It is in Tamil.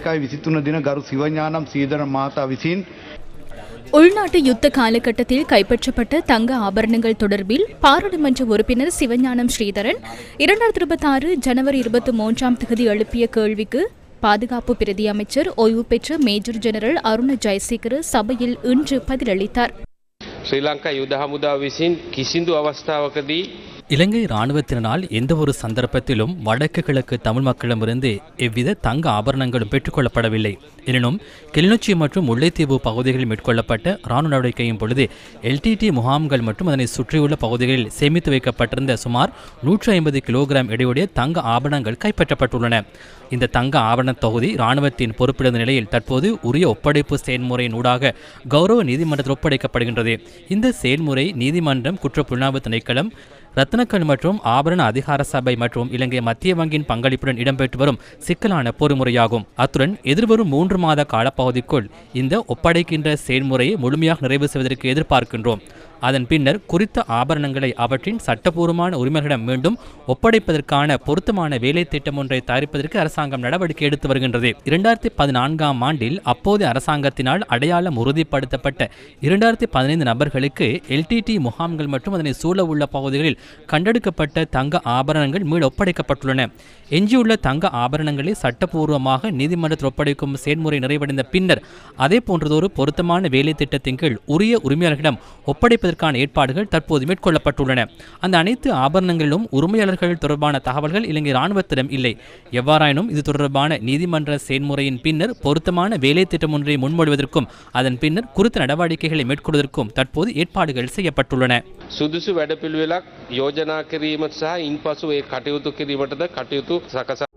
ජූලයි 23 දින ගරු සිවඥානම් සීදර මහතා විසින් உள்நாட்டு யுத்த காலகட்டத்தில் கைப்பற்றப்பட்ட தங்க ஆபரணங்கள் தொடர்பில் பாராளுமன்ற உறுப்பினர் சிவஞானம் ஸ்ரீதரன் 2026 ஜனவரி 23 எழுப்பிய கேள்விக்கு பாதுகாப்பு பிரதி அமைச்சர் ஓய்வு பெற்ற மேஜர் ஜெனரல் அருண ஜெயசேகர சபையில் இன்று பதிலளித்தார். ஸ்ரீலங்கா யுத்த ஹமுதா விசின் கிசிந்து அவஸ்தாவகதி இலங்கை இராணுவத்தினால் எந்தவொரு சந்தர்ப்பத்திலும் வடக்கு கிழக்கு தமிழ் மக்களிடமிருந்து எவ்வித தங்க ஆபரணங்களும் பெற்றுக்கொள்ளப்படவில்லை. எனினும் கிளிநொச்சி மற்றும் முல்லைத்தீவு பகுதிகளில் மேற்கொள்ளப்பட்ட இராணுவ நடவடிக்கையின் பொழுது LTT முகாம்கள் மற்றும் அதனை சுற்றியுள்ள பகுதிகளில் சேமித்து வைக்கப்பட்டிருந்த சுமார் 150 கிலோகிராம் எடையுடைய தங்க ஆபரணங்கள் கைப்பற்றப்பட்டுள்ளன. இந்த தங்க ஆபரண தொகுதி இராணுவத்தின் பொறுப்பிழந்த நிலையில் தற்போது உரிய ஒப்படைப்பு செயல்முறையின் ஊடாக கௌரவ நீதிமன்றத்தில் ஒப்படைக்கப்படுகின்றது. இந்த செயல்முறை நீதிமன்றம், குற்றப்புலனாய்வு திணைக்களம், ரத்னக்கல் மற்றும் ஆபரண அதிகார சபை மற்றும் இலங்கை மத்திய வங்கியின் பங்களிப்புடன் இடம்பெற்று வரும் சிக்கலான பொறிமுறையாகும். அத்துடன் எதிர்வரும் 3 மாத காலப்பகுதிக்குள் இந்த ஒப்படைக்கின்ற செயல்முறையை முழுமையாக நிறைவு செய்வதற்கு எதிர்பார்க்கின்றோம். அதன் பின்னர் குறித்த ஆபரணங்களை அவற்றின் சட்டபூர்வமான உரிமைகளிடம் மீண்டும் ஒப்படைப்பதற்கான பொருத்தமான வேலை திட்டம் ஒன்றை தயாரிப்பதற்கு அரசாங்கம் நடவடிக்கை எடுத்து வருகின்றது. 2014ஆம் ஆண்டில் அப்போதைய அரசாங்கத்தினால் அடையாளம் உறுதிப்படுத்தப்பட்ட 2015 நபர்களுக்கு LTT முகாம்கள் மற்றும் அதனை சூழ உள்ள பகுதிகளில் கண்டெடுக்கப்பட்ட தங்க ஆபரணங்கள் மீள் ஒப்படைக்கப்பட்டுள்ளன. எஞ்சியுள்ள தங்க ஆபரணங்களை சட்டபூர்வமாக நீதிமன்றத்தில் ஒப்படைக்கும் செயல்முறை நிறைவடைந்த பின்னர் அதே போன்றதொரு பொருத்தமான வேலை திட்டத்தின் கீழ் உரிய உரிமையாளர்களிடம் ஒப்படைப்பதற்கான ஏற்பாடுகள் தற்போது மேற்கொள்ளப்பட்டுள்ளன. அந்த அனைத்து ஆபரணங்களிலும் உரிமையாளர்கள் தொடர்பான தகவல்கள் இலங்கை இராணுவத்திடம் இல்லை. எவ்வாறாயினும் இது தொடர்பான நீதிமன்ற செயல்முறையின் பின்னர் பொருத்தமான வேலை திட்டம் ஒன்றை முன்மொழிவதற்கும் அதன் பின்னர் குறித்த நடவடிக்கைகளை மேற்கொள்வதற்கும் தற்போது ஏற்பாடுகள் செய்யப்பட்டுள்ளன. සුදුසු වැඩපිළිවෙලක් යෝජනා කිරීම සහ ඉන්පසු ඒ කටයුතු කිරීමටද කටයුතු සකසා